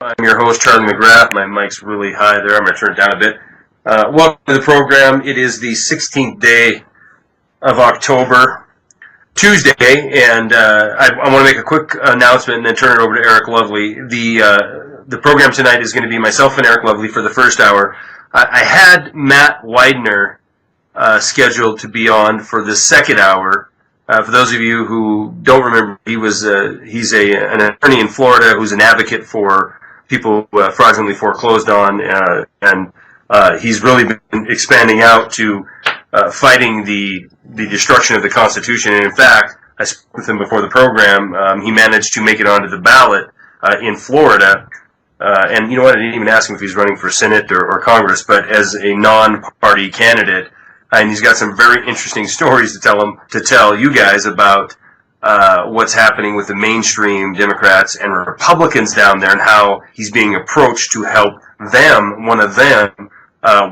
I'm your host, Charlie McGrath. My mic's really high there. I'm going to turn it down a bit. Welcome to the program. It is the 16th day of October, Tuesday, and I want to make a quick announcement and then turn it over to Eric Lovely. The program tonight is going to be myself and Eric Lovely for the first hour. I had Matt Widener scheduled to be on for the second hour. For those of you who don't remember, he's an attorney in Florida who's an advocate for people fraudulently foreclosed on, and he's really been expanding out to fighting the destruction of the Constitution. And in fact, I spoke with him before the program. He managed to make it onto the ballot in Florida. And you know what? I didn't even ask him if he's running for Senate or Congress, but as a non-party candidate. And he's got some very interesting stories to tell you guys about what's happening with the mainstream Democrats and Republicans down there, and how he's being approached to help one of them,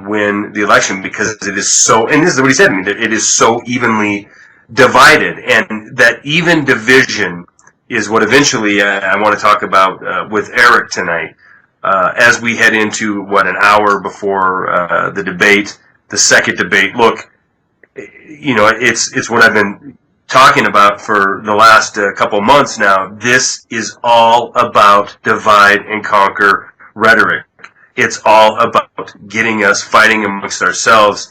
win the election, because it is so. And this is what he said to me: it is so evenly divided, and that even division is what eventually I want to talk about with Eric tonight, as we head into an hour before the debate. The second debate. Look, you know, it's what I've been talking about for the last couple months now. This is all about divide and conquer rhetoric. It's all about getting us fighting amongst ourselves,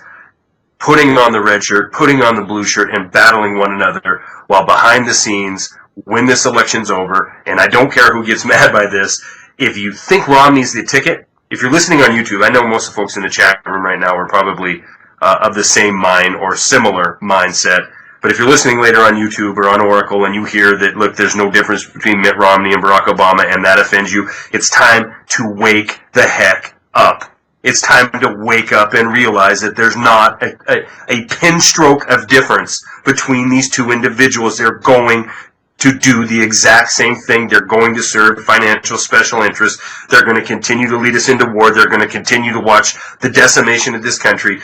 putting on the red shirt, putting on the blue shirt, and battling one another, while behind the scenes, when this election's over, and I don't care who gets mad by this, if you think Romney's the ticket, if you're listening on YouTube, I know most of the folks in the chat room right now are probably of the same mind or similar mindset. But if you're listening later on YouTube or on Oracle and you hear that, look, there's no difference between Mitt Romney and Barack Obama, and that offends you, it's time to wake the heck up. It's time to wake up and realize that there's not a pin stroke of difference between these two individuals. They're going to do the exact same thing. They're going to serve financial special interests. They're going to continue to lead us into war. They're going to continue to watch the decimation of this country.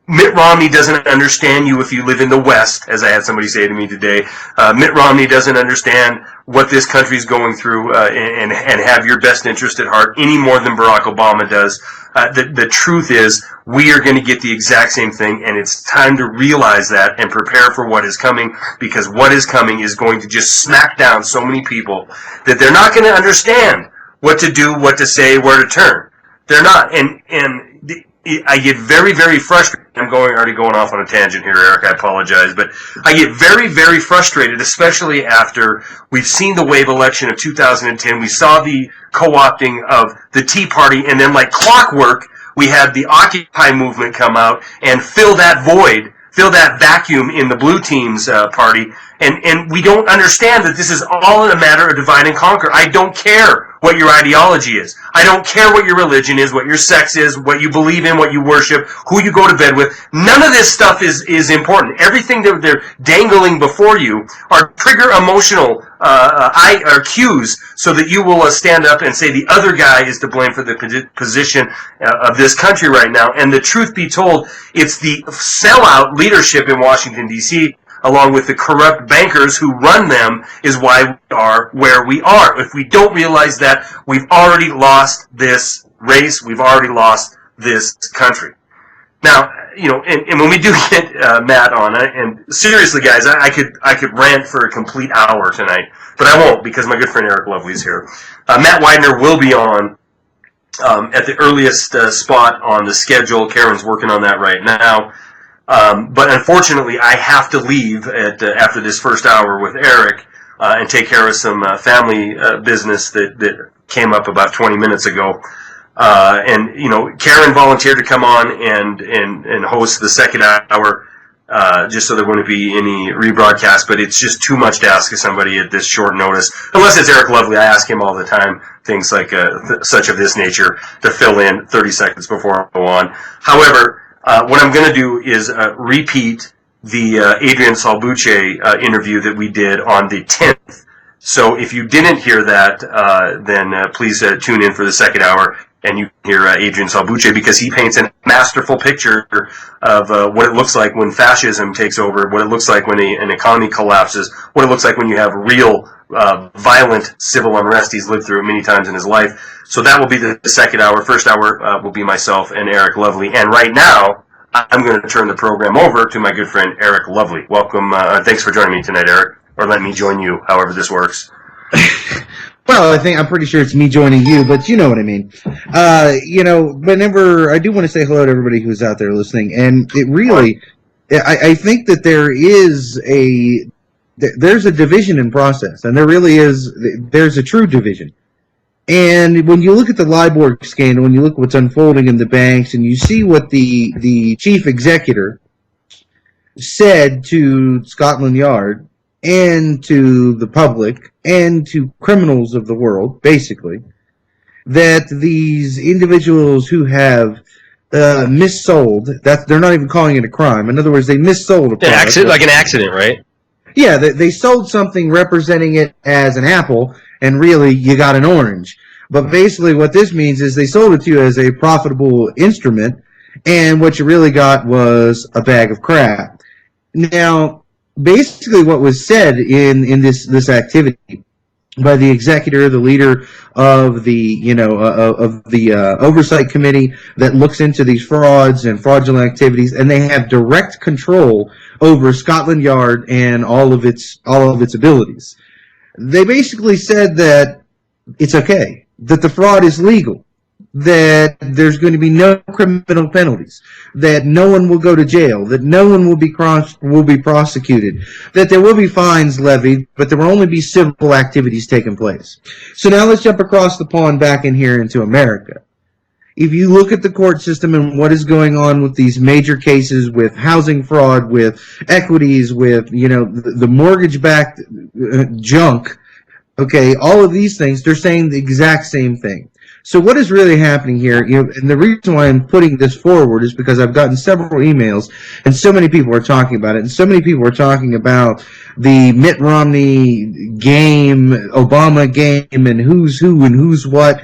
Mitt Romney doesn't understand you if you live in the West, as I had somebody say to me today. Mitt Romney doesn't understand what this country's going through and have your best interest at heart any more than Barack Obama does. The truth is, we are going to get the exact same thing, and it's time to realize that and prepare for what is coming, because what is coming is going to just smack down so many people that they're not going to understand what to do, what to say, where to turn. They're not. And I get very, very frustrated. I'm already going off on a tangent here, Eric. I apologize. But I get very, very frustrated, especially after we've seen the wave election of 2010. We saw the co-opting of the Tea Party, and then like clockwork, we had the Occupy movement come out and fill that void, fill that vacuum in the blue team's party. And we don't understand that this is all a matter of divide and conquer. I don't care what your ideology is. I don't care what your religion is, what your sex is, what you believe in, what you worship, who you go to bed with. None of this stuff is important. Everything that they're dangling before you are trigger emotional cues, so that you will stand up and say the other guy is to blame for the position of this country right now. And the truth be told, it's the sellout leadership in Washington, D.C., along with the corrupt bankers who run them, is why we are where we are. If we don't realize that, we've already lost this race. We've already lost this country. Now, you know, and when we do get Matt on, and seriously, guys, I could rant for a complete hour tonight, but I won't, because my good friend Eric Lovely's here. Matt Widener will be on at the earliest spot on the schedule. Karen's working on that right now. But unfortunately, I have to leave after this first hour with Eric and take care of some family business that came up about 20 minutes ago. And you know, Karen volunteered to come on and host the second hour, just so there wouldn't be any rebroadcast. But it's just too much to ask of somebody at this short notice. Unless it's Eric Lovely, I ask him all the time things like such of this nature to fill in 30 seconds before I go on. However, what I'm going to do is repeat the Adrian Salbuche interview that we did on the 10th. So if you didn't hear that, then please tune in for the second hour. and you hear Adrian Salbuche, because he paints a masterful picture of what it looks like when fascism takes over, what it looks like when an economy collapses, what it looks like when you have real violent civil unrest. He's lived through it many times in his life. So that will be the second hour. First hour will be myself and Eric Lovely. And right now, I'm going to turn the program over to my good friend Eric Lovely. Welcome. Thanks for joining me tonight, Eric. Or let me join you, however this works. Well, I'm pretty sure it's me joining you, but you know what I mean. Whenever I do want to say hello to everybody who's out there listening, and it really, I think that there's a division in process, and there's a true division. And when you look at the LIBOR scandal, when you look at what's unfolding in the banks, and you see what the chief executor said to Scotland Yard and to the public and to criminals of the world, basically, that these individuals who have missold, that they're not even calling it a crime. In other words, they missold a product. Like an accident, right? Yeah, they sold something representing it as an apple, and really you got an orange. But basically what this means is they sold it to you as a profitable instrument, and what you really got was a bag of crap. Now, basically what was said in this activity by the executor, the leader of the oversight committee that looks into these frauds and fraudulent activities, and they have direct control over Scotland Yard and all of its abilities. They basically said that it's okay, that the fraud is legal, that there's going to be no criminal penalties, that no one will go to jail, that no one will be prosecuted, that there will be fines levied, but there will only be civil activities taking place. So now let's jump across the pond back in here into America. If you look at the court system and what is going on with these major cases with housing fraud, with equities, with, the mortgage-backed junk, okay, all of these things, they're saying the exact same thing. So what is really happening here, and the reason why I'm putting this forward is because I've gotten several emails, and so many people are talking about it, and so many people are talking about the Mitt Romney game, Obama game, and who's who and who's what.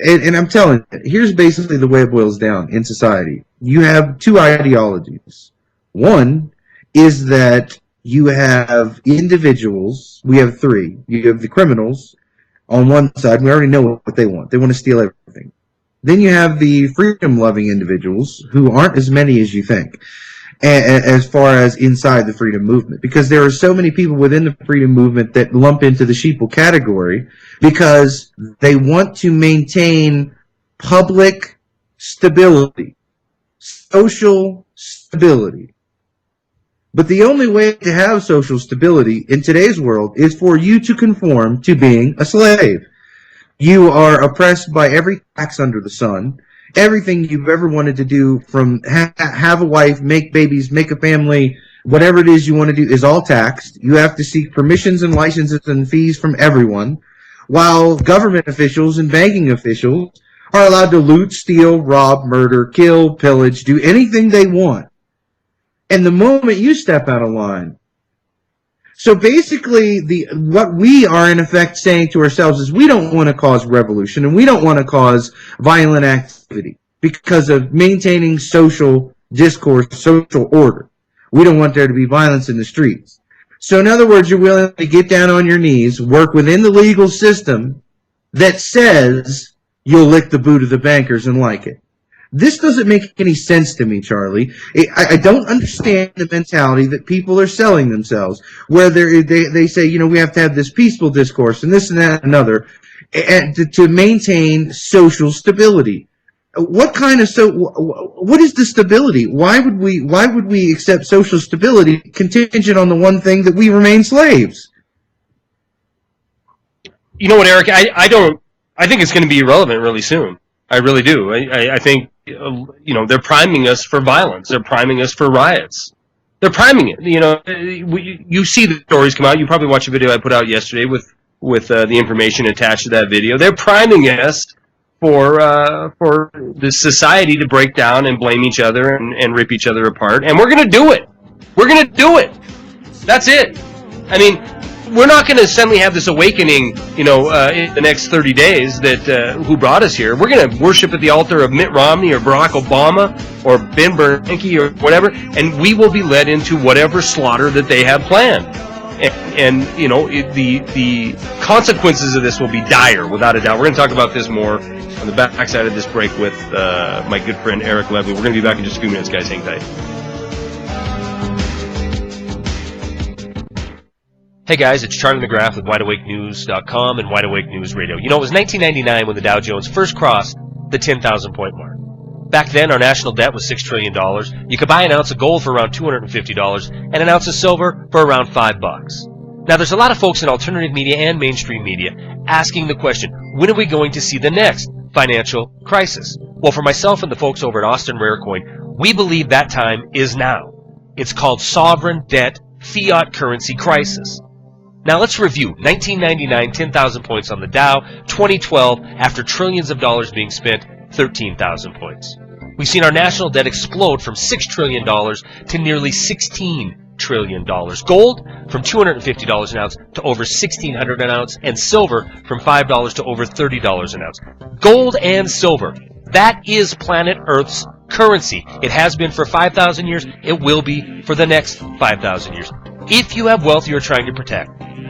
And I'm telling you, here's basically the way it boils down in society. You have two ideologies. One is that you have individuals, we have three. You have the criminals on one side. We already know what they want. They want to steal everything. Then you have the freedom-loving individuals, who aren't as many as you think, as far as inside the freedom movement, because there are so many people within the freedom movement that lump into the sheeple category because they want to maintain public stability, social stability. But the only way to have social stability in today's world is for you to conform to being a slave. You are oppressed by every tax under the sun. Everything you've ever wanted to do, from have a wife, make babies, make a family, whatever it is you want to do, is all taxed. You have to seek permissions and licenses and fees from everyone, while government officials and banking officials are allowed to loot, steal, rob, murder, kill, pillage, do anything they want. And the moment you step out of line. So basically, what we are in effect saying to ourselves is we don't want to cause revolution, and we don't want to cause violent activity because of maintaining social discourse, social order. We don't want there to be violence in the streets. So in other words, you're willing to get down on your knees, work within the legal system that says you'll lick the boot of the bankers and like it. This doesn't make any sense to me, Charlie. I don't understand the mentality that people are selling themselves, where they say, we have to have this peaceful discourse and this and that and another, and to maintain social stability. What is the stability? Why would we accept social stability contingent on the one thing that we remain slaves? You know what, Eric? I think it's going to be irrelevant really soon. I really do. I think, they're priming us for violence. They're priming us for riots. They're priming it. You see the stories come out. You probably watched a video I put out yesterday with the information attached to that video. They're priming us for the society to break down and blame each other and rip each other apart. And we're going to do it. We're going to do it. That's it. I mean, we're not going to suddenly have this awakening, in the next 30 days that who brought us here. We're going to worship at the altar of Mitt Romney or Barack Obama or Ben Bernanke or whatever, and we will be led into whatever slaughter that they have planned. And the consequences of this will be dire, without a doubt. We're going to talk about this more on the backside of this break with my good friend Eric Levy. We're going to be back in just a few minutes, guys. Hang tight. Hey guys, it's Charlie McGrath with WideAwakeNews.com and Wide Awake News Radio. It was 1999 when the Dow Jones first crossed the 10,000 point mark. Back then, our national debt was $6 trillion. You could buy an ounce of gold for around $250 and an ounce of silver for around $5. Now, there's a lot of folks in alternative media and mainstream media asking the question, when are we going to see the next financial crisis? Well, for myself and the folks over at Austin Rare Coin, we believe that time is now. It's called sovereign debt fiat currency crisis. Now let's review 1999, 10,000 points on the Dow, 2012, after trillions of dollars being spent, 13,000 points. We've seen our national debt explode from $6 trillion to nearly $16 trillion. Gold from $250 an ounce to over $1,600 an ounce, and silver from $5 to over $30 an ounce. Gold and silver, that is planet Earth's currency. It has been for 5,000 years. It will be for the next 5,000 years. If you have wealth you are trying to protect,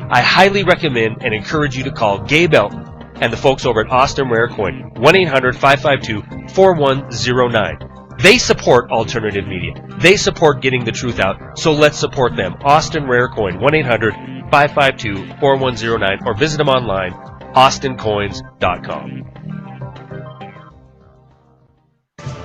I highly recommend and encourage you to call Gabe Elton and the folks over at Austin Rare Coin, 1-800-552-4109. They support alternative media. They support getting the truth out, so let's support them. Austin Rare Coin, 1-800-552-4109, or visit them online, austincoins.com.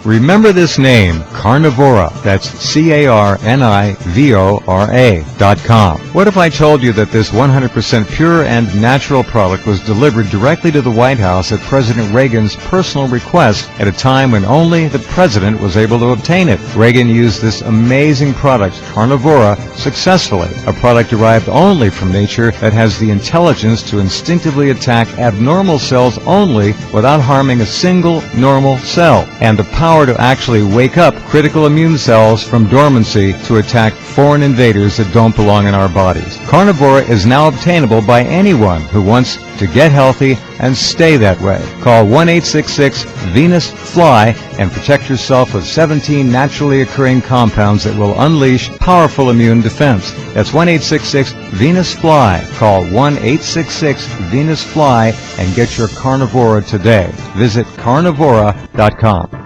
Remember this name, Carnivora. That's CARNIVORA.com. What if I told you that this 100% pure and natural product was delivered directly to the White House at President Reagan's personal request at a time when only the president was able to obtain it? Reagan used this amazing product, Carnivora, successfully, a product derived only from nature that has the intelligence to instinctively attack abnormal cells only without harming a single normal cell, and the power to actually wake up critical immune cells from dormancy to attack foreign invaders that don't belong in our bodies. Carnivora is now obtainable by anyone who wants to get healthy and stay that way. Call 1-866-VENUS-FLY and protect yourself with 17 naturally occurring compounds that will unleash powerful immune defense. That's 1-866-VENUS-FLY. Call 1-866-VENUS-FLY and get your Carnivora today. Visit carnivora.com.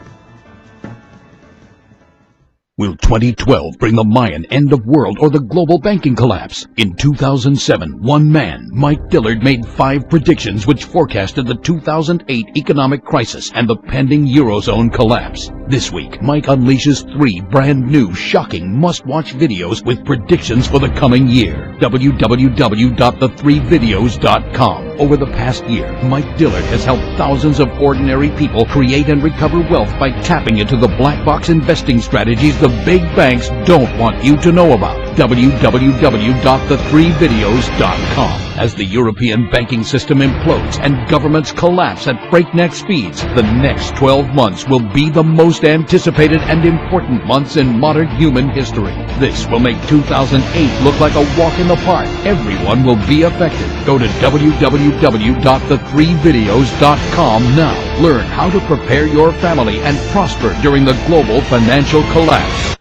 Will 2012 bring the Mayan end of world or the global banking collapse? In 2007, one man, Mike Dillard, made 5 predictions which forecasted the 2008 economic crisis and the pending Eurozone collapse. This week, Mike unleashes 3 brand new, shocking, must-watch videos with predictions for the coming year. www.the3videos.com. Over the past year, Mike Dillard has helped thousands of ordinary people create and recover wealth by tapping into the black box investing strategies the big banks don't want you to know about. www.the3videos.com. As the European banking system implodes and governments collapse at breakneck speeds, the next 12 months will be the most anticipated and important months in modern human history. This will make 2008 look like a walk in the park. Everyone will be affected. Go to www.the3videos.com now. Learn how to prepare your family and prosper during the global financial collapse.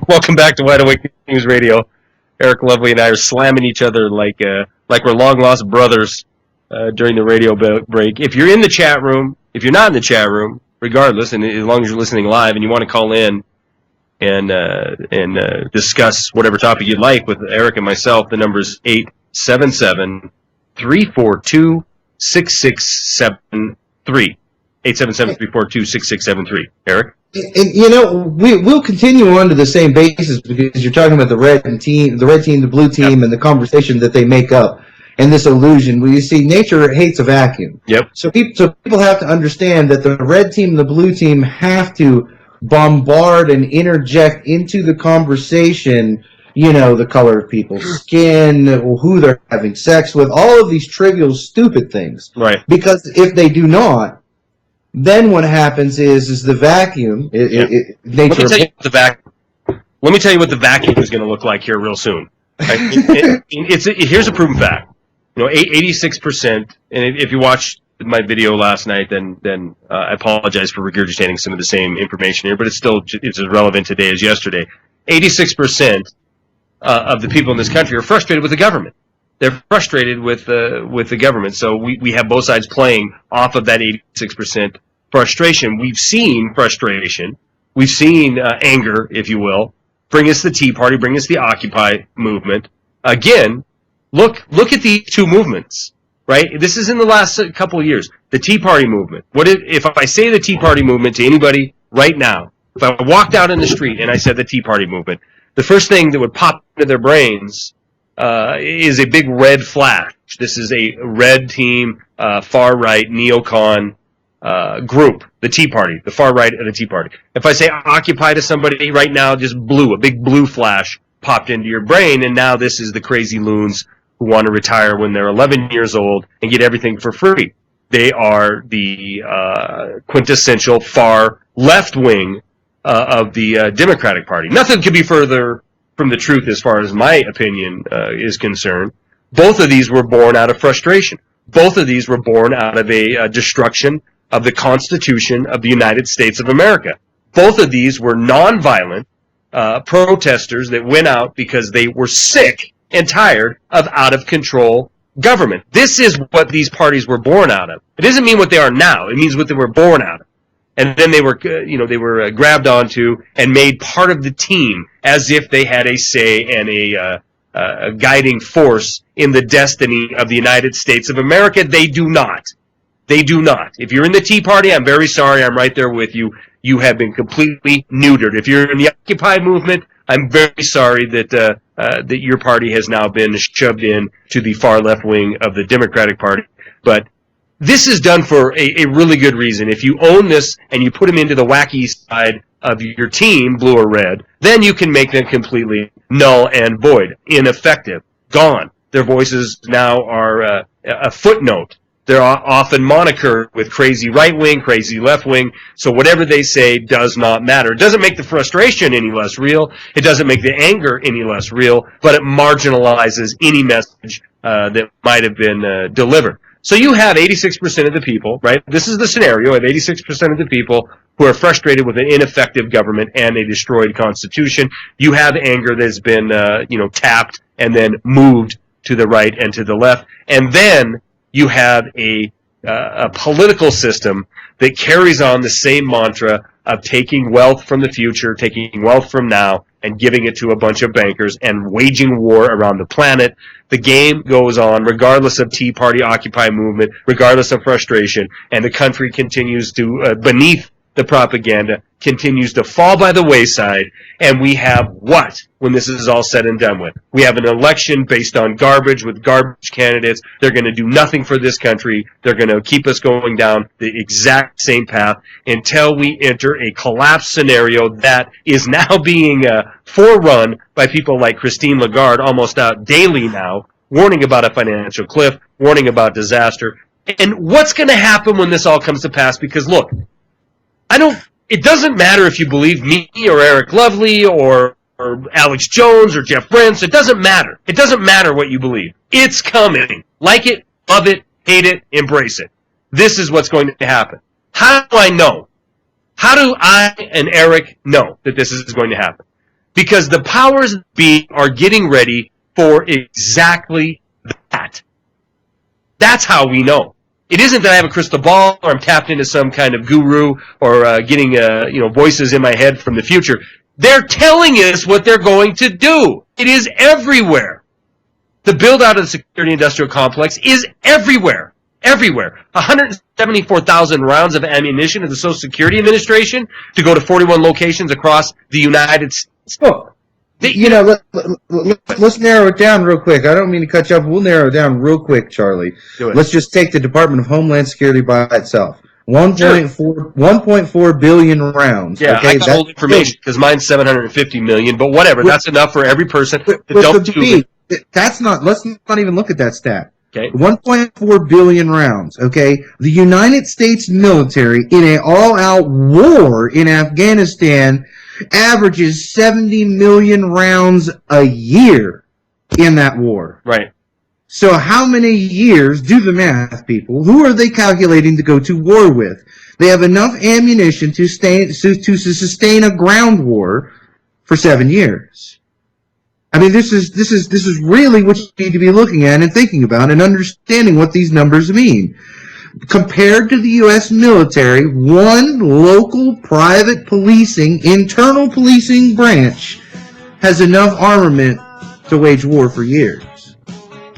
Welcome back to Wide Awake News Radio. Eric Lovely and I are slamming each other like we're long-lost brothers during the radio break. If you're in the chat room, if you're not in the chat room, regardless, and as long as you're listening live and you want to call in and discuss whatever topic you'd like with Eric and myself, the number is 877-342-6673. 877-342-6673. Eric? And we'll continue on to the same basis because you're talking about the red team, the blue team, and the conversation that they make up, and this illusion where you see nature hates a vacuum. Yep. So people have to understand that the red team and the blue team have to bombard and interject into the conversation the color of people's skin, who they're having sex with, all of these trivial, stupid things. Right. Because if they do not, then what happens is the vacuum. Nature. Let me tell you what the vacuum is going to look like here real soon. Here's a proven fact. 86%. And if you watched my video last night, then I apologize for regurgitating some of the same information here, but it's as relevant today as yesterday. 86% of the people in this country are frustrated with the government. They're frustrated with the government. So we have both sides playing off of that 86% frustration. We've seen frustration. We've seen anger, if you will. Bring us the Tea Party. Bring us the Occupy movement. Again, look at these two movements, right? This is in the last couple of years. The Tea Party movement. If I say the Tea Party movement to anybody right now, if I walked out in the street and I said the Tea Party movement, the first thing that would pop into their brains is a big red flash. This is a red team, far-right, neocon group, the Tea Party, the far right of the Tea Party. If I say Occupy to somebody right now, just a big blue flash popped into your brain, and now this is the crazy loons who want to retire when they're 11 years old and get everything for free. They are the quintessential far left wing of the Democratic Party. Nothing could be further from the truth as far as my opinion is concerned. Both of these were born out of frustration. Both of these were born out of a destruction of the Constitution of the United States of America. Both of these were nonviolent protesters that went out because they were sick and tired of out-of-control government. This is what these parties were born out of. It doesn't mean what they are now. It means what they were born out of. And then they were grabbed onto and made part of the team as if they had a say and a guiding force in the destiny of the United States of America. They do not. They do not. If you're in the Tea Party, I'm very sorry. I'm right there with you. You have been completely neutered. If you're in the Occupy movement, I'm very sorry that your party has now been shoved in to the far left wing of the Democratic Party. But this is done for a really good reason. If you own this and you put them into the wacky side of your team, blue or red, then you can make them completely null and void, ineffective, gone. Their voices now are a footnote. They're often monikered with crazy right wing, crazy left wing. So whatever they say does not matter. It doesn't make the frustration any less real. It doesn't make the anger any less real, but it marginalizes any message that might have been delivered. So you have 86% of the people, right? This is the scenario of 86% of the people who are frustrated with an ineffective government and a destroyed constitution. You have anger that's been, tapped and then moved to the right and to the left. And then you have a political system that carries on the same mantra of taking wealth from the future, taking wealth from now, and giving it to a bunch of bankers and waging war around the planet. The game goes on regardless of Tea Party, Occupy movement, regardless of frustration, and the country continues to, beneath the propaganda, continues to fall by the wayside, and we have what when this is all said and done with? We have an election based on garbage with garbage candidates. They're going to do nothing for this country. They're going to keep us going down the exact same path until we enter a collapse scenario that is now being forerun by people like Christine Lagarde almost out daily now, warning about a financial cliff, warning about disaster. And what's going to happen when this all comes to pass? Because look, it doesn't matter if you believe me or Eric Lovely or Alex Jones or Jeff Brents. It doesn't matter. It doesn't matter what you believe. It's coming. Like it, love it, hate it, embrace it. This is what's going to happen. How do I know? How do I and Eric know that this is going to happen? Because the powers that be are getting ready for exactly that. That's how we know. It isn't that I have a crystal ball or I'm tapped into some kind of guru or getting voices in my head from the future. They're telling us what they're going to do. It is everywhere. The build-out of the security industrial complex is everywhere. Everywhere. 174,000 rounds of ammunition of the Social Security Administration to go to 41 locations across the United States. Oh. Let's narrow it down real quick. I don't mean to cut you off. We'll narrow it down real quick, Charlie. Do it. Let's just take the Department of Homeland Security by itself. 1.4 billion rounds. Yeah, okay? I got old information because mine's 750 million, but whatever. That's enough for every person to dump two. That's not. Let's not even look at that stat. Okay. 1.4 billion rounds. Okay, the United States military in an all-out war in Afghanistan averages 70 million rounds a year in that war. Right. So how many years, do the math, people, who are they calculating to go to war with? They have enough ammunition to sustain a ground war for 7 years. I mean, this is really what you need to be looking at and thinking about and understanding what these numbers mean. Compared to the U.S. military, one local private internal policing branch has enough armament to wage war for years.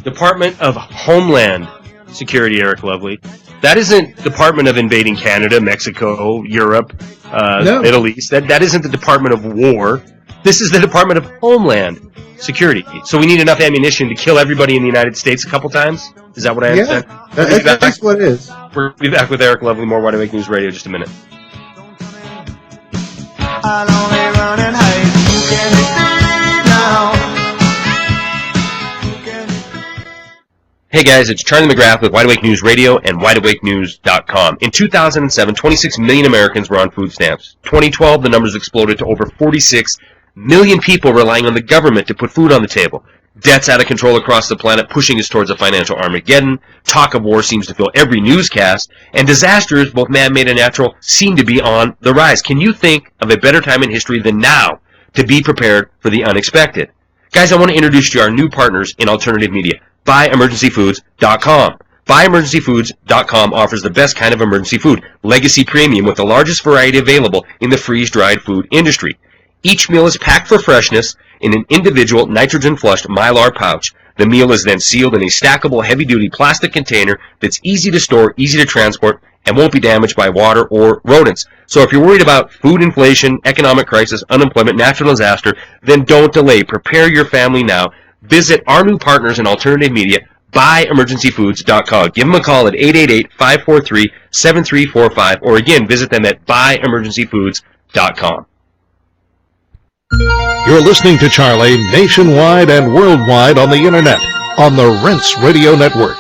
Department of Homeland Security, Eric Lovely. That isn't Department of Invading Canada, Mexico, Europe, No. Middle East. That isn't the Department of War. This is the Department of Homeland Security. So we need enough ammunition to kill everybody in the United States a couple times? Is that what I understand? Yeah, that's what it is. We'll be back with Eric Lovely, more Wide Awake News Radio, in just a minute. I'll only run and hide. You can hit me now. Hey guys, it's Charlie McGrath with Wide Awake News Radio and WideAwakeNews.com. In 2007, 26 million Americans were on food stamps. 2012, the numbers exploded to over 46 million people relying on the government to put food on the table. Debts out of control across the planet, pushing us towards a financial Armageddon. Talk of war seems to fill every newscast. And disasters, both man-made and natural, seem to be on the rise. Can you think of a better time in history than now to be prepared for the unexpected? Guys, I want to introduce to you our new partners in alternative media. BuyEmergencyFoods.com. BuyEmergencyFoods.com offers the best kind of emergency food, Legacy Premium, with the largest variety available in the freeze-dried food industry. Each meal is packed for freshness in an individual nitrogen-flushed Mylar pouch. The meal is then sealed in a stackable heavy-duty plastic container that's easy to store, easy to transport, and won't be damaged by water or rodents. So if you're worried about food inflation, economic crisis, unemployment, natural disaster, then don't delay. Prepare your family now. Visit our new partners in alternative media, BuyEmergencyFoods.com. Give them a call at 888-543-7345, or again, visit them at BuyEmergencyFoods.com. You're listening to Charlie nationwide and worldwide on the internet on the Rinse Radio Network.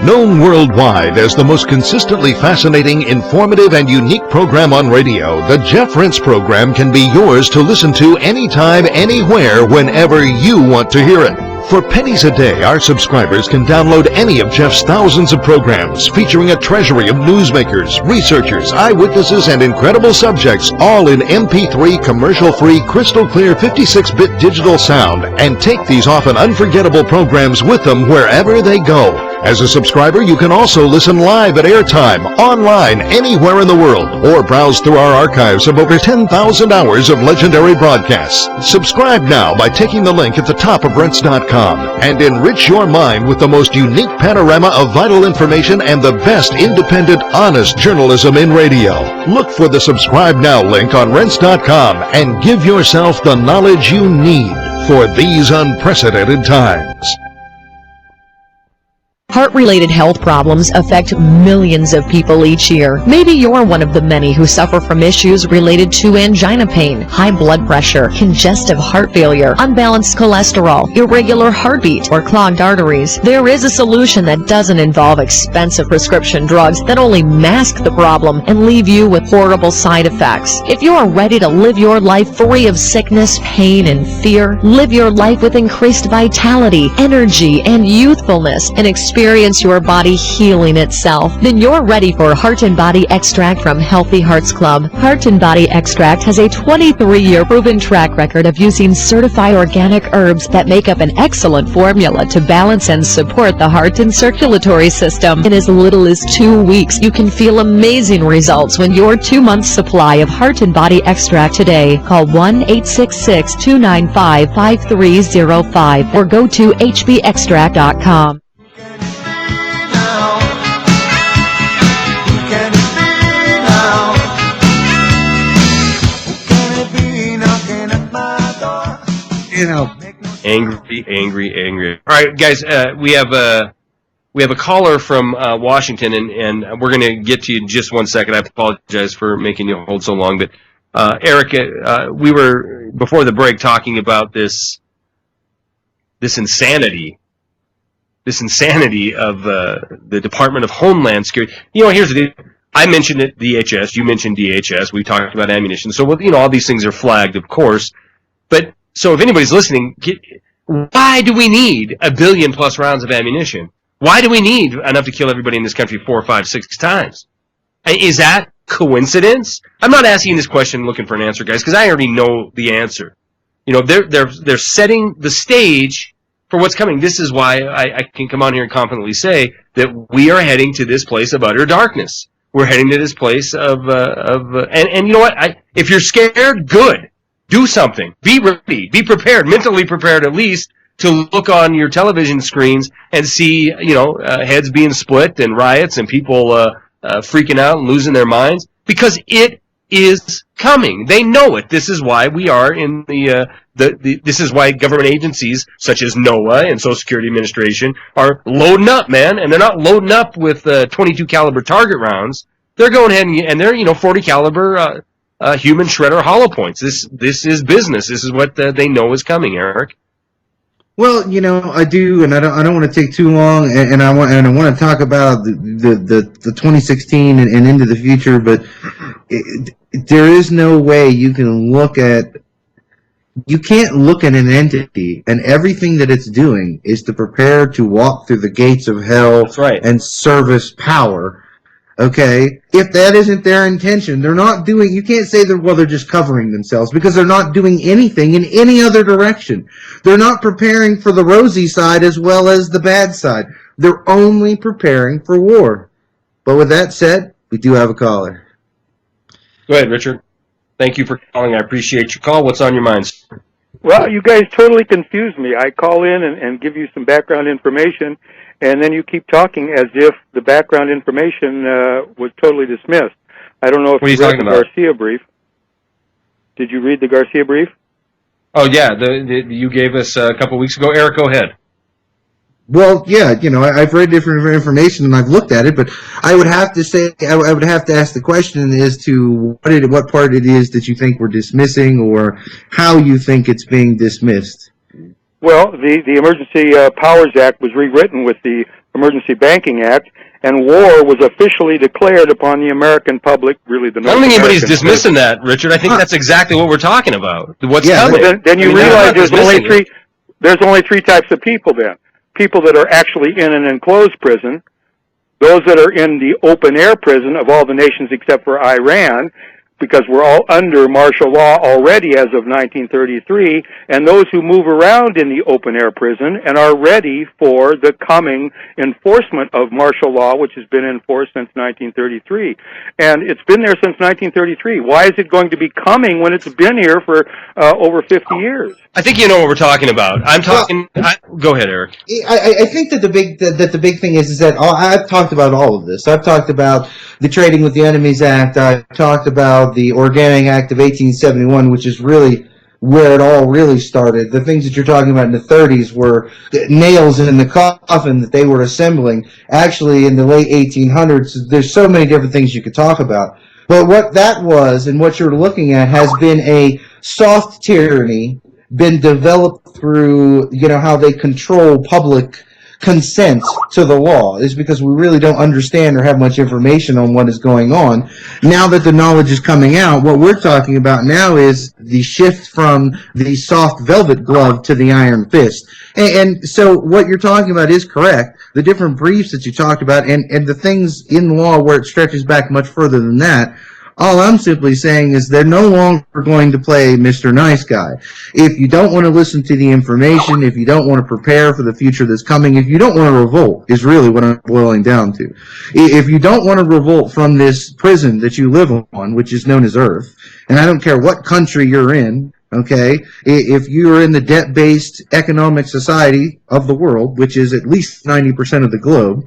Known worldwide as the most consistently fascinating, informative, and unique program on radio, the Jeff Rince program can be yours to listen to anytime, anywhere, whenever you want to hear it. For pennies a day, our subscribers can download any of Jeff's thousands of programs featuring a treasury of newsmakers, researchers, eyewitnesses, and incredible subjects, all in MP3 commercial-free, crystal-clear 56-bit digital sound, and take these often unforgettable programs with them wherever they go. As a subscriber, you can also listen live at airtime, online, anywhere in the world, or browse through our archives of over 10,000 hours of legendary broadcasts. Subscribe now by taking the link at the top of Rense.com and enrich your mind with the most unique panorama of vital information and the best independent, honest journalism in radio. Look for the Subscribe Now link on Rense.com and give yourself the knowledge you need for these unprecedented times. Heart-related health problems affect millions of people each year. Maybe you're one of the many who suffer from issues related to angina pain, high blood pressure, congestive heart failure, unbalanced cholesterol, irregular heartbeat, or clogged arteries. There is a solution that doesn't involve expensive prescription drugs that only mask the problem and leave you with horrible side effects. If you are ready to live your life free of sickness, pain, and fear, live your life with increased vitality, energy, and youthfulness, and experience your body healing itself, then you're ready for Heart and Body Extract from Healthy Hearts Club. Heart and Body Extract has a 23-year proven track record of using certified organic herbs that make up an excellent formula to balance and support the heart and circulatory system. In as little as 2 weeks, you can feel amazing results when your 2-month supply of Heart and Body Extract today. Call 1-866-295-5305 or go to hbextract.com. You can hit me can't help. Angry. All right, guys, we have a caller from Washington, and we're going to get to you in just 1 second. I apologize for making you hold so long, but Eric, we were before the break talking about this insanity of the Department of Homeland Security. Here's the deal. I mentioned it, DHS. You mentioned DHS. We talked about ammunition. So, all these things are flagged, of course. But so if anybody's listening, why do we need 1 billion plus rounds of ammunition? Why do we need enough to kill everybody in this country 4, 5, 6 times? Is that coincidence? I'm not asking this question looking for an answer, guys, because I already know the answer. They're setting the stage for what's coming. This is why I can come on here and confidently say that we are heading to this place of utter darkness. We're heading to this place and you know what? If you're scared, good. Do something. Be ready. Be prepared. Mentally prepared, at least, to look on your television screens and see, heads being split and riots and people freaking out and losing their minds, because it is coming. They know it. This is why we are in this is why government agencies such as NOAA and Social Security Administration are loading up, man, and they're not loading up with 22 caliber target rounds. They're going ahead and they're 40 caliber human shredder hollow points. This is business. This is what they know is coming, Eric. Well, I do, and I don't want to take too long, and I want to talk about the 2016 and into the future, but there is no way you can't look at an entity and everything that it's doing is to prepare to walk through the gates of hell. That's right. And service power. Okay, if that isn't their intention, they're not doing. You can't say they're just covering themselves, because they're not doing anything in any other direction. They're not preparing for the rosy side as well as the bad side. They're only preparing for war. But with that said, we do have a caller. Go ahead, Richard. Thank you for calling. I appreciate your call. What's on your mind, sir? Well, you guys totally confused me. I call in and give you some background information, and then you keep talking as if the background information was totally dismissed. I don't know if you read the Garcia brief. Did you read the Garcia brief? Oh, yeah. You gave us a couple weeks ago. Eric, go ahead. Well, yeah, I've read different information and I've looked at it, but I would have to say, I would have to ask the question as to what part it is that you think we're dismissing, or how you think it's being dismissed. Well, the Emergency Powers Act was rewritten with the Emergency Banking Act, and war was officially declared upon the American public, really the North I don't think anybody's American dismissing that, Richard. I think that's exactly what we're talking about. What's coming. Well, then you realize there's only three types of people then. People that are actually in an enclosed prison, those that are in the open-air prison of all the nations except for Iran, because we're all under martial law already as of 1933, and those who move around in the open-air prison and are ready for the coming enforcement of martial law, which has been enforced since 1933. And it's been there since 1933. Why is it going to be coming when it's been here for over 50 years? I think you know what we're talking about. I'm talking. Go ahead, Eric. I think that the big thing is that I've talked about all of this. I've talked about the Trading with the Enemies Act. I've talked about the Organic Act of 1871, which is really where it all really started. The things that you're talking about in the 30s were nails in the coffin that they were assembling. Actually, in the late 1800s, there's so many different things you could talk about. But what that was and what you're looking at has been a soft tyranny, been developed through, how they control public consent to the law, is because we really don't understand or have much information on what is going on. Now that the knowledge is coming out, what we're talking about now is the shift from the soft velvet glove to the iron fist. And so what you're talking about is correct. The different briefs that you talked about and the things in law where it stretches back much further than that, all I'm simply saying is they're no longer going to play Mr. Nice Guy. If you don't want to listen to the information, if you don't want to prepare for the future that's coming, if you don't want to revolt, is really what I'm boiling down to. If you don't want to revolt from this prison that you live on, which is known as Earth, and I don't care what country you're in, okay, if you're in the debt-based economic society of the world, which is at least 90% of the globe,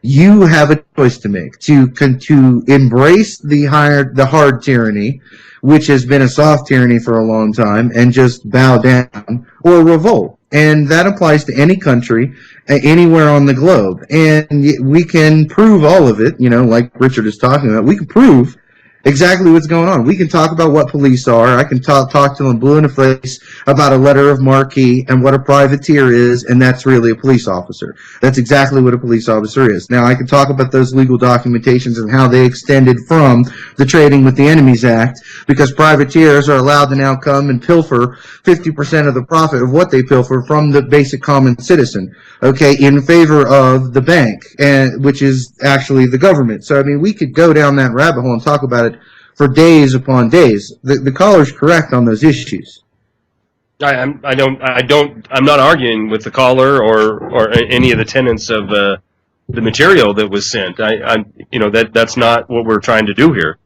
You have a choice to make to embrace the hard tyranny, which has been a soft tyranny for a long time, and just bow down, or revolt. And that applies to any country, anywhere on the globe. And we can prove all of it, like Richard is talking about. We can prove exactly what's going on. We can talk about what police are. I can talk to them blue in the face about a letter of marque and what a privateer is, and that's really a police officer. That's exactly what a police officer is. Now, I can talk about those legal documentations and how they extended from the Trading with the Enemies Act, because privateers are allowed to now come and pilfer 50% of the profit of what they pilfer from the basic common citizen, okay, in favor of the bank, and which is actually the government. So, I mean, we could go down that rabbit hole and talk about it for days upon days. The caller's correct on those issues. I'm not arguing with the caller or any of the tenets of the material that was sent. That's not what we're trying to do here.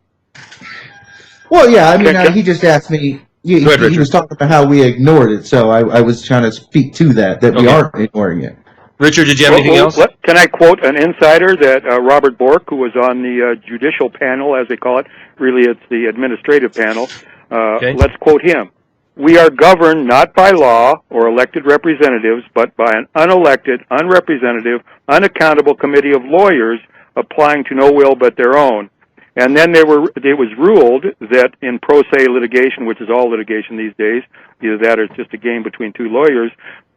Well, yeah, I mean, he just asked me. He was talking about how we ignored it, so I was trying to speak to that we aren't ignoring it. Richard, did you have anything else? Can I quote an insider that Robert Bork, who was on the judicial panel, as they call it? Really, it's the administrative panel. Okay. Let's quote him. "We are governed not by law or elected representatives, but by an unelected, unrepresentative, unaccountable committee of lawyers applying to no will but their own." And then it was ruled that in pro se litigation, which is all litigation these days, either that or it's just a game between two lawyers,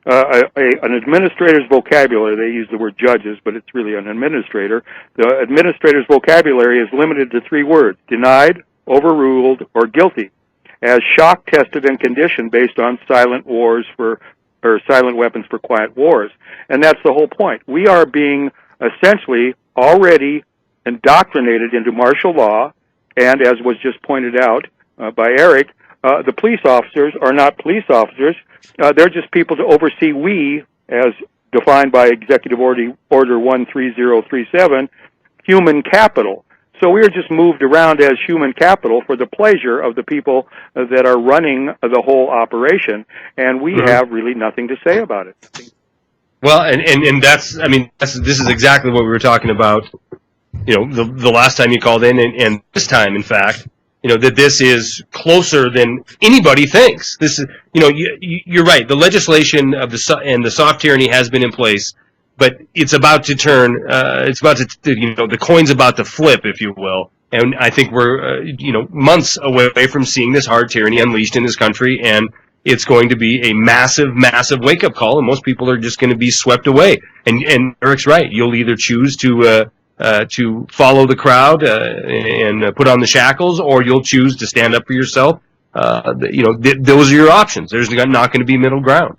an administrator's vocabulary, they use the word judges, but it's really an administrator. The administrator's vocabulary is limited to 3 words: denied, overruled, or guilty, as shock tested and conditioned based on silent weapons for quiet wars. And that's the whole point. We are being essentially already indoctrinated into martial law, and as was just pointed out by Eric, the police officers are not police officers. They're just people to oversee as defined by Executive Order 13037, human capital. So we are just moved around as human capital for the pleasure of the people that are running the whole operation, and we have really nothing to say about it. Well, and this is exactly what we were talking about, the last time you called in, and this time, in fact, that this is closer than anybody thinks. This is, you're right. The legislation of the soft tyranny has been in place, but it's about to turn. The coin's about to flip, if you will. And I think we're, months away from seeing this hard tyranny unleashed in this country, and it's going to be a massive, massive wake-up call, and most people are just going to be swept away. And Eric's right. You'll either choose to follow the crowd and put on the shackles, or you'll choose to stand up for yourself. Those are your options. There's not going to be middle ground.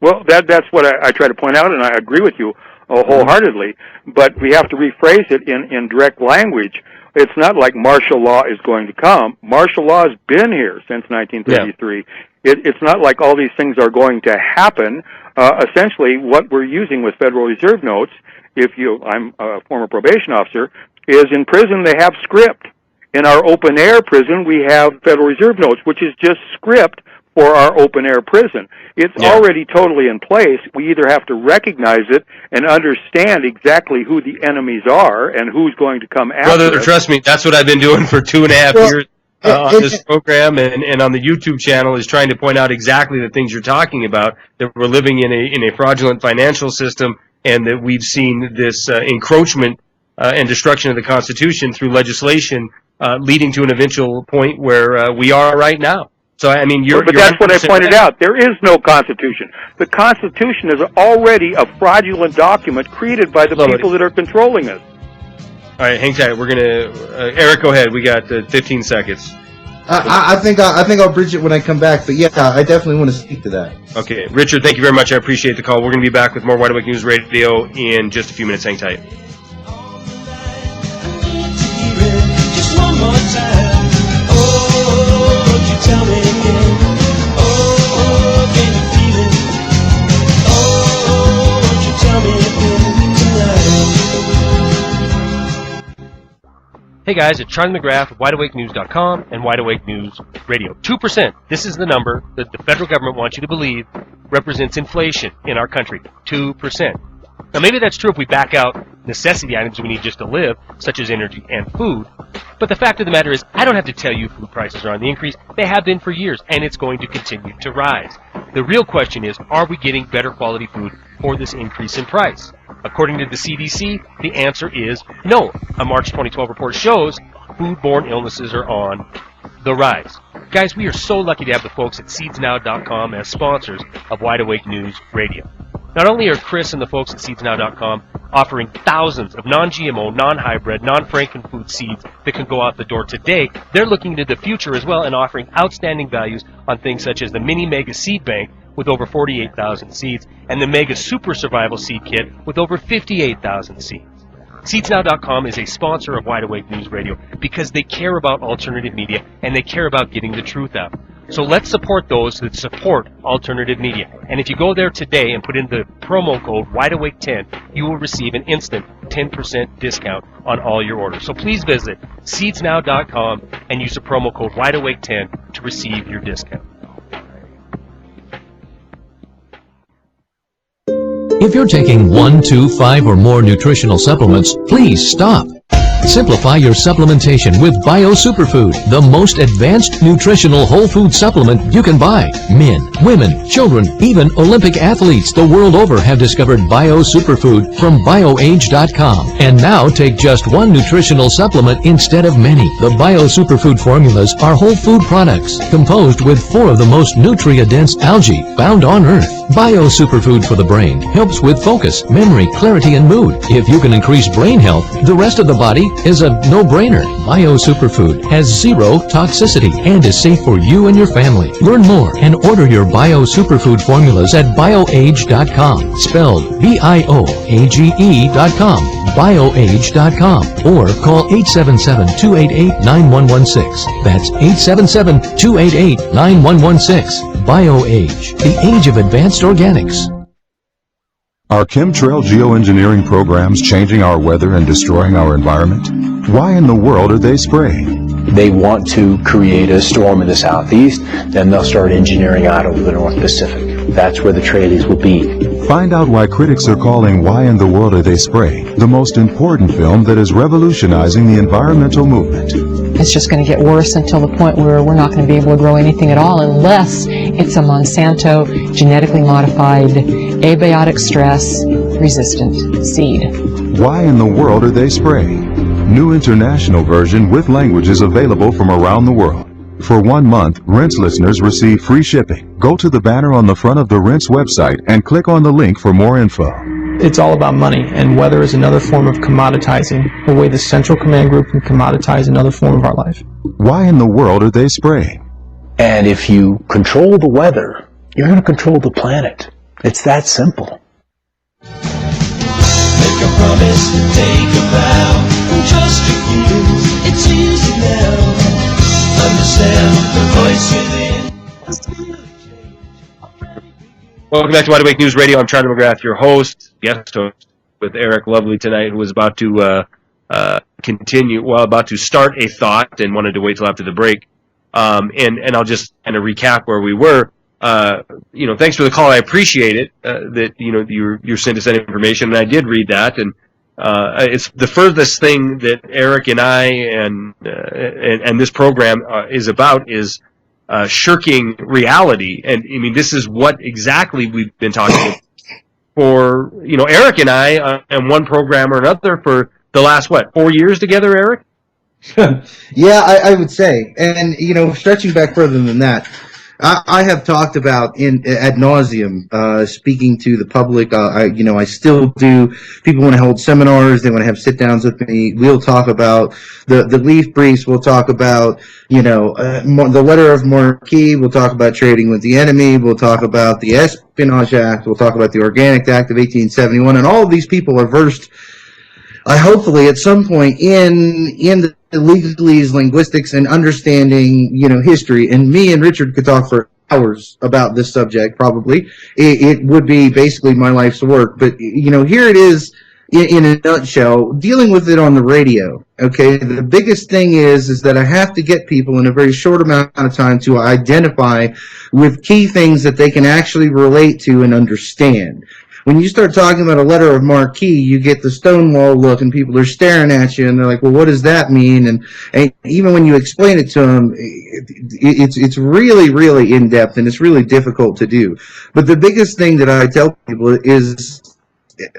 Well, that's what I try to point out, and I agree with you wholeheartedly. But we have to rephrase it in direct language. It's not like martial law is going to come. Martial law has been here since 1933. Yeah. It's not like all these things are going to happen. Essentially, what we're using with Federal Reserve notes, I'm a former probation officer, is in prison they have script. In our open air prison, we have Federal Reserve notes, which is just script for our open air prison. It's already totally in place. We either have to recognize it and understand exactly who the enemies are and who's going to come after Brother, us. Trust me, that's what I've been doing for 2.5 years on this program and on the YouTube channel, is trying to point out exactly the things you're talking about, that we're living in a fraudulent financial system, and that we've seen this encroachment and destruction of the Constitution through legislation leading to an eventual point where we are right now. So, I mean, but that's what I pointed out. There is no Constitution. The Constitution is already a fraudulent document created by the people that are controlling us. All right, hang tight. We're gonna Eric, go ahead. We got 15 seconds. I think I'll bridge it when I come back. But yeah, I definitely want to speak to that. Okay, Richard, thank you very much. I appreciate the call. We're gonna be back with more Wide Awake News Radio in just a few minutes. Hang tight. Just one more time. Oh, won't you tell me again? Oh, can you feel it? Oh, won't you tell me again tonight? Hey guys, it's Charlie McGrath of WideAwakeNews.com and Wide Awake News Radio. 2%. This is the number that the federal government wants you to believe represents inflation in our country. 2%. Now maybe that's true if we back out necessity items we need just to live, such as energy and food. But the fact of the matter is, I don't have to tell you food prices are on the increase. They have been for years, and it's going to continue to rise. The real question is, are we getting better quality food for this increase in price? According to the CDC, the answer is no. A March 2012 report shows foodborne illnesses are on the rise. Guys, we are so lucky to have the folks at SeedsNow.com as sponsors of Wide Awake News Radio. Not only are Chris and the folks at SeedsNow.com offering thousands of non-GMO, non-hybrid, non-Frankenfood seeds that can go out the door today, they're looking into the future as well and offering outstanding values on things such as the Mini Mega Seed Bank with over 48,000 seeds and the Mega Super Survival Seed Kit with over 58,000 seeds. SeedsNow.com is a sponsor of Wide Awake News Radio because they care about alternative media and they care about getting the truth out. So let's support those that support alternative media. And if you go there today and put in the promo code WIDEAWAKE10, you will receive an instant 10% discount on all your orders. So please visit SeedsNow.com and use the promo code WIDEAWAKE10 to receive your discount. If you're taking 1, 2, 5, or more nutritional supplements, please stop. Simplify your supplementation with Bio Superfood, the most advanced nutritional whole food supplement you can buy. Men, women, children, even Olympic athletes the world over have discovered Bio Superfood from BioAge.com. And now take just one nutritional supplement instead of many. The Bio Superfood formulas are whole food products composed with 4 of the most nutrient-dense algae found on Earth. Bio Superfood for the brain helps with focus, memory, clarity, and mood. If you can increase brain health, the rest of the body is a no-brainer. Bio Superfood has 0 toxicity and is safe for you and your family. Learn more and order your Bio Superfood formulas at BioAge.com, spelled BIOAGE.com, BioAge.com, or call 877-288-9116. That's 877-288-9116. BioAge, the age of advanced organics. Are chemtrail geoengineering programs changing our weather and destroying our environment? Why in the world are they spraying? They want to create a storm in the southeast, then they'll start engineering out over the North Pacific. That's where the tragedies will be. Find out why critics are calling Why in the World Are They Spraying the most important film that is revolutionizing the environmental movement. It's just going to get worse until the point where we're not going to be able to grow anything at all unless it's a Monsanto genetically modified, abiotic stress resistant seed. Why in the world are they spraying? New international version with languages available from around the world. For 1 month, Rinse listeners receive free shipping. Go to the banner on the front of the Rinse website and click on the link for more info. It's all about money, and weather is another form of commoditizing, the way the Central Command Group can commoditize another form of our life. Why in the world are they spraying? And if you control the weather, you're going to control the planet. It's that simple. Make a promise, take a vow, and trust your feelings. It's easy now. Understand the voice within. Welcome back to Wide Awake News Radio. I'm Charlie McGrath, your host, guest host, with Eric Lovely tonight, who was about to about to start a thought and wanted to wait till after the break. And I'll just kind of recap where we were. Thanks for the call. I appreciate it that you sent us that information, and I did read that. And it's the furthest thing that Eric and I and this program is about is shirking reality. And I mean, this is what exactly we've been talking about for Eric and I and one program or another for the last 4 years together, Eric. Yeah, I would say, and stretching back further than that, I have talked about ad nauseum, speaking to the public. I still do. People want to hold seminars. They want to have sit downs with me. We'll talk about the leaf briefs. We'll talk about, the letter of Marquis. We'll talk about trading with the enemy. We'll talk about the Espionage Act. We'll talk about the Organic Act of 1871. And all of these people are versed, hopefully at some point in the legalese, linguistics, and understanding, history. And me and Richard could talk for hours about this subject, probably. It would be basically my life's work. But, here it is in a nutshell, dealing with it on the radio. Okay, the biggest thing is that I have to get people in a very short amount of time to identify with key things that they can actually relate to and understand. When you start talking about a letter of marque, you get the Stonewall look, and people are staring at you, and they're like, "Well, what does that mean?" And even when you explain it to them, it's really, really in depth, and it's really difficult to do. But the biggest thing that I tell people is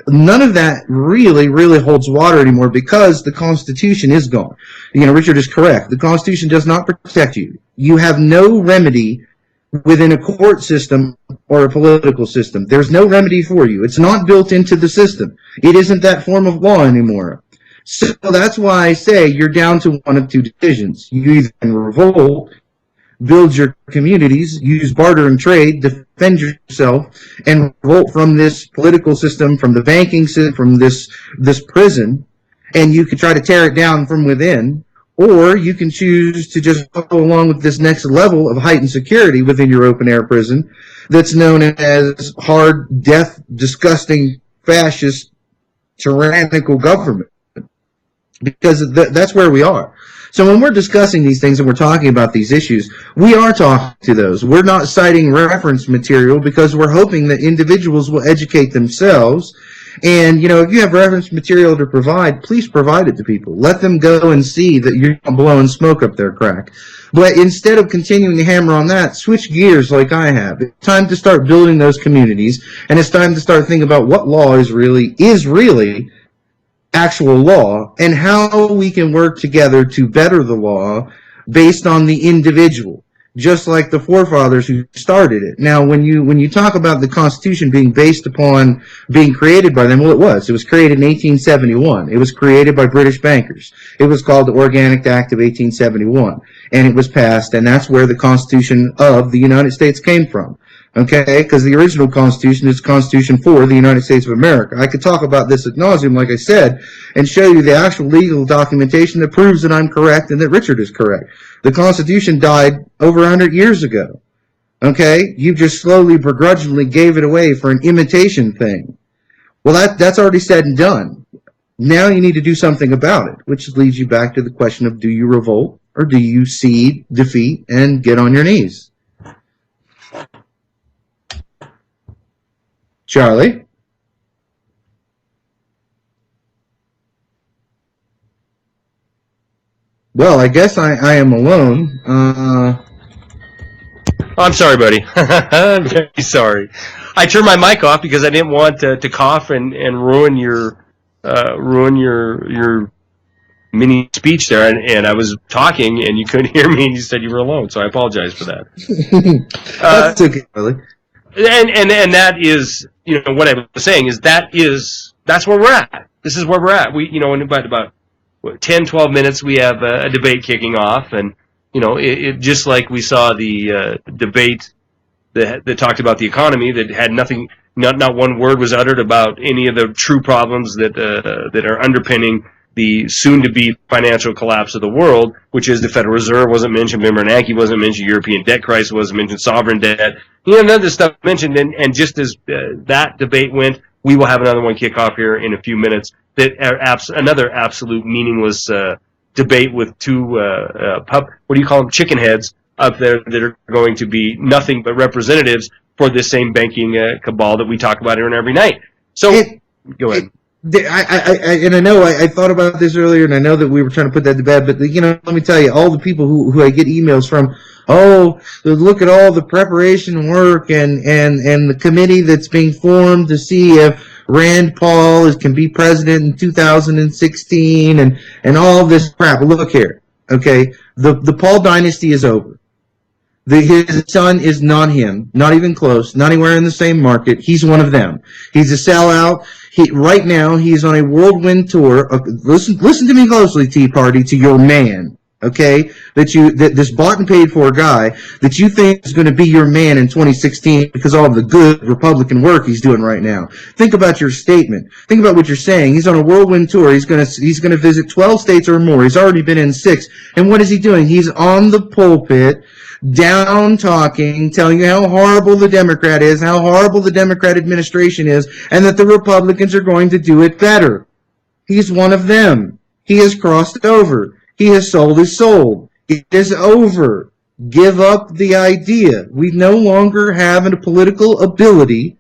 none of that really, really holds water anymore because the Constitution is gone. Richard is correct. The Constitution does not protect you. You have no remedy within a court system or a political system. There's no remedy for you. It's not built into the system. It isn't that form of law anymore. So that's why I say you're down to one of two decisions. You either revolt, build your communities, use barter and trade, defend yourself, and revolt from this political system, from the banking system, from this prison, and you can try to tear it down from within, or you can choose to just go along with this next level of heightened security within your open-air prison that's known as hard, death, disgusting, fascist, tyrannical government. Because that's where we are. So when we're discussing these things and we're talking about these issues, we are talking to those. We're not citing reference material because we're hoping that individuals will educate themselves. And, if you have reference material to provide, please provide it to people. Let them go and see that you're not blowing smoke up their crack. But instead of continuing to hammer on that, switch gears like I have. It's time to start building those communities, and it's time to start thinking about what law is really actual law and how we can work together to better the law based on the individual, just like the forefathers who started it. Now, when you talk about the Constitution being based upon being created by them, well, it was created in 1871. It was created by British bankers. It was called the Organic Act of 1871, and it was passed, and that's where the Constitution of the United States came from. Okay, because the original Constitution is the Constitution for the United States of America. I could talk about this ad nauseum, like I said, and show you the actual legal documentation that proves that I'm correct and that Richard is correct. The Constitution died over 100 years ago. Okay, you just slowly, begrudgingly gave it away for an imitation thing. Well, that's already said and done. Now you need to do something about it, which leads you back to the question of, do you revolt or do you cede, defeat, and get on your knees? Charlie? Well, I guess I am alone. I'm sorry, buddy. I'm very sorry. I turned my mic off because I didn't want to cough and ruin your mini speech there, and I was talking and you couldn't hear me and you said you were alone, so I apologize for that. That's okay, Charlie. And that is, what I was saying is that's where we're at. This is where we're at. We, in about 10, 12 minutes, we have a debate kicking off, and it just like we saw the debate that talked about the economy that had nothing, not one word was uttered about any of the true problems that are underpinning the soon-to-be financial collapse of the world, which is the Federal Reserve wasn't mentioned, Bernanke wasn't mentioned, European debt crisis wasn't mentioned, sovereign debt. None of this stuff mentioned, and just as that debate went, we will have another one kick off here in a few minutes. Another absolute meaningless debate with two what do you call them, chicken heads up there that are going to be nothing but representatives for this same banking cabal that we talk about here and every night. So go ahead. I know I thought about this earlier, and I know that we were trying to put that to bed, but let me tell you, all the people who I get emails from, look at all the preparation work and the committee that's being formed to see if Rand Paul can be president in 2016 and all this crap. Look here, okay? The Paul dynasty is over. His son is not him, not even close, not anywhere in the same market. He's one of them. He's a sellout. Right now, he's on a whirlwind tour. Listen to me closely, Tea Party, to your man, okay? This bought and paid for guy that you think is going to be your man in 2016 because of all the good Republican work he's doing right now. Think about your statement. Think about what you're saying. He's on a whirlwind tour. He's going to visit 12 states or more. He's already been in 6. And what is he doing? He's on the pulpit, down talking, telling you how horrible the Democrat is, how horrible the Democrat administration is, and that the Republicans are going to do it better. He's one of them. He has crossed over. He has sold his soul. It is over. Give up the idea. We no longer have a political ability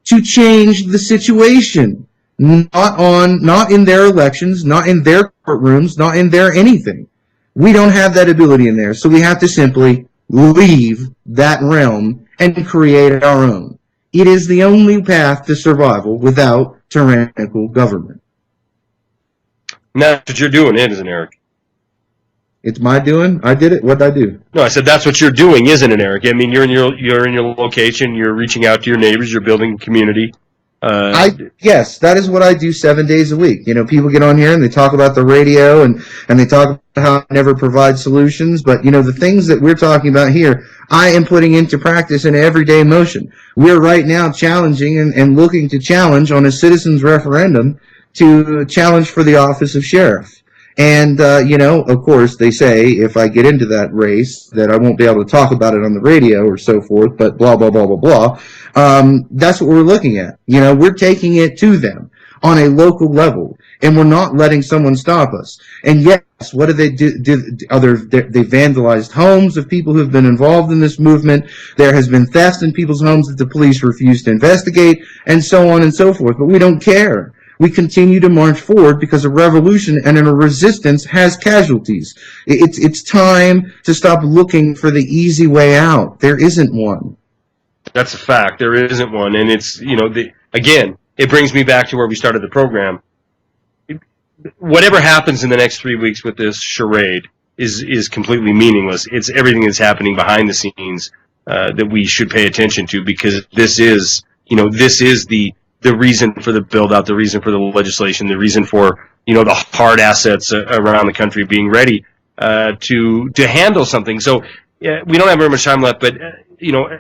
to change the situation. Not in their elections, not in their courtrooms, not in their anything. We don't have that ability in there, so we have to simply leave that realm and create our own. It is the only path to survival without tyrannical government. And that's what you're doing, isn't it, Eric? It's my doing. I did it. What did I do? No, I said that's what you're doing, isn't it, Eric? I mean, you're in your location. You're reaching out to your neighbors. You're building community. Yes, that is what I do 7 days a week. You know, people get on here and they talk about the radio and they talk about how I never provide solutions. But, you know, the things that we're talking about here, I am putting into practice in everyday motion. We're right now challenging and looking to challenge on a citizens referendum to challenge for the office of sheriff. And, you know, of course, they say if I get into that race that I won't be able to talk about it on the radio or so forth, but blah, blah, blah, blah, blah. That's what we're looking at. You know, we're taking it to them on a local level, and we're not letting someone stop us. And yes, what do they do? They vandalized homes of people who have been involved in this movement. There has been theft in people's homes that the police refuse to investigate, and so on and so forth. But we don't care. We continue to march forward because a revolution and a resistance has casualties. It's time to stop looking for the easy way out. There isn't one. That's a fact. There isn't one. And it's, you know, again, it brings me back to where we started the program. Whatever happens in the next 3 weeks with this charade is completely meaningless. It's everything that's happening behind the scenes that we should pay attention to, because this is the reason for the build-out, the reason for the legislation, the reason for, you know, the hard assets around the country being ready to handle something. So we don't have very much time left, but, you know,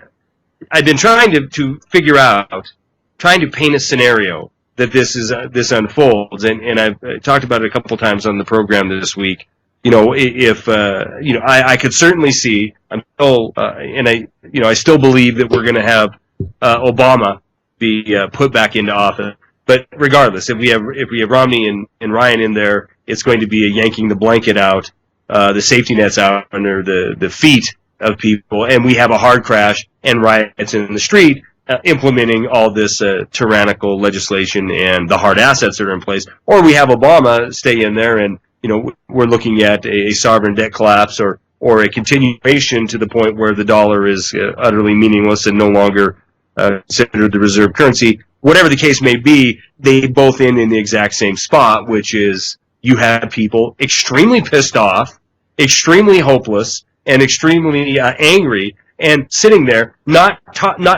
I've been trying to figure out, trying to paint a scenario that this unfolds, and I've talked about it a couple times on the program this week. You know, if you know, I could certainly see. I'm still, and I still believe that we're going to have Obama be put back into office. But regardless, if we have Romney and Ryan in there, it's going to be a yanking the blanket out, the safety nets out under the feet of people, and we have a hard crash and riots in the street, implementing all this tyrannical legislation and the hard assets that are in place. Or we have Obama stay in there, and, you know, we're looking at a sovereign debt collapse or a continuation to the point where the dollar is utterly meaningless and no longer considered the reserve currency. Whatever the case may be, they both end in the exact same spot, which is you have people extremely pissed off, extremely hopeless, and extremely angry, and sitting there not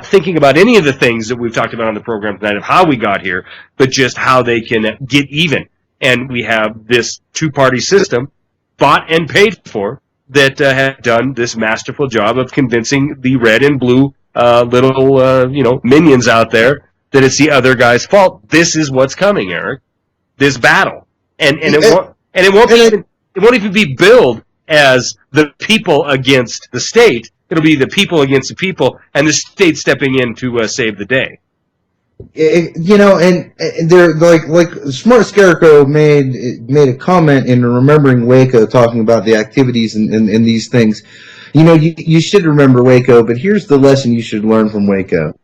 thinking about any of the things that we've talked about on the program tonight of how we got here, but just how they can get even. And we have this two-party system, bought and paid for, that have done this masterful job of convincing the red and blue little you know, minions out there that it's the other guy's fault. This is what's coming, Eric. This battle, and it won't even be billed as the people against the state. It'll be the people against the people, and the state stepping in to save the day. You know, and they're like Smart Scarecrow made a comment in Remembering Waco, talking about the activities and these things. You know, you should remember Waco, but here's the lesson you should learn from Waco.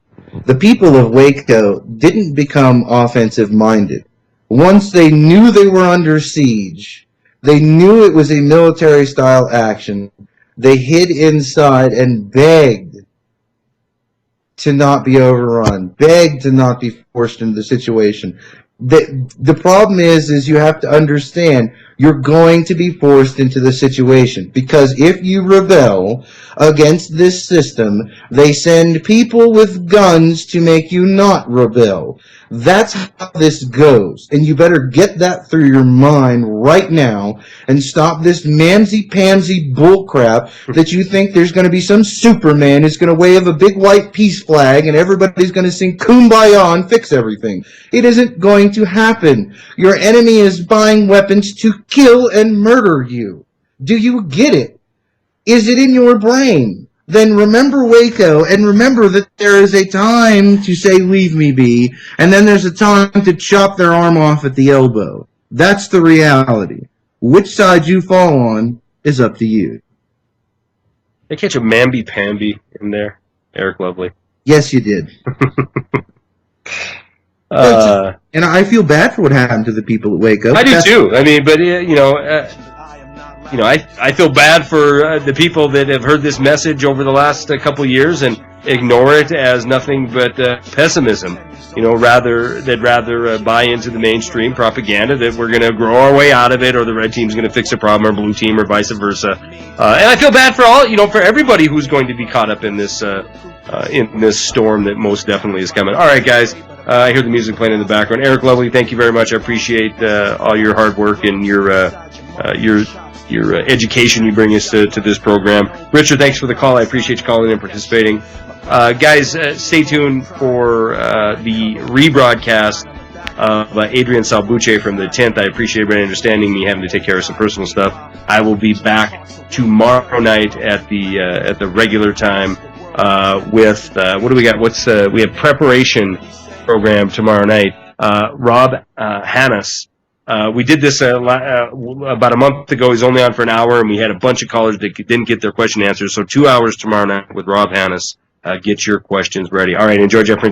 The people of Waco didn't become offensive minded. Once they knew they were under siege, they knew it was a military style action, they hid inside and begged to not be overrun, begged to not be forced into the situation. The problem is you have to understand you're going to be forced into the situation, because if you rebel against this system, they send people with guns to make you not rebel. That's how this goes, and you better get that through your mind right now and stop this mamsy-pamsy bullcrap that you think there's going to be some Superman who's going to wave a big white peace flag and everybody's going to sing Kumbaya and fix everything. It isn't going to happen. Your enemy is buying weapons to kill and murder you. Do you get it? Is it in your brain? Then remember Waco, and remember that there is a time to say leave me be, and then there's a time to chop their arm off at the elbow. That's the reality. Which side you fall on is up to you. They catch a mamby-pamby in there, Eric Lovely. Yes, you did. And I feel bad for what happened to the people at Waco. I do too. I mean, but I feel bad for the people that have heard this message over the last couple of years and ignore it as nothing but pessimism. Rather buy into the mainstream propaganda that we're going to grow our way out of it, or the red team's going to fix a problem, or blue team, or vice versa. And I feel bad for for everybody who's going to be caught up in this storm that most definitely is coming. All right, guys. I hear the music playing in the background. Eric Lovely, thank you very much. I appreciate all your hard work and your education you bring us to this program. Richard, thanks for the call. I appreciate you calling in and participating. Guys, stay tuned for the rebroadcast of Adrian Salbuche from the 10th. I appreciate everybody understanding me having to take care of some personal stuff. I will be back tomorrow night at the regular time with what do we got? We have preparation program tomorrow night. Rob Hannes. We did this about a month ago. He's only on for an hour, and we had a bunch of callers that didn't get their question answered. So 2 hours tomorrow night with Rob Hannes. Get your questions ready. All right, enjoy Jeff Prince.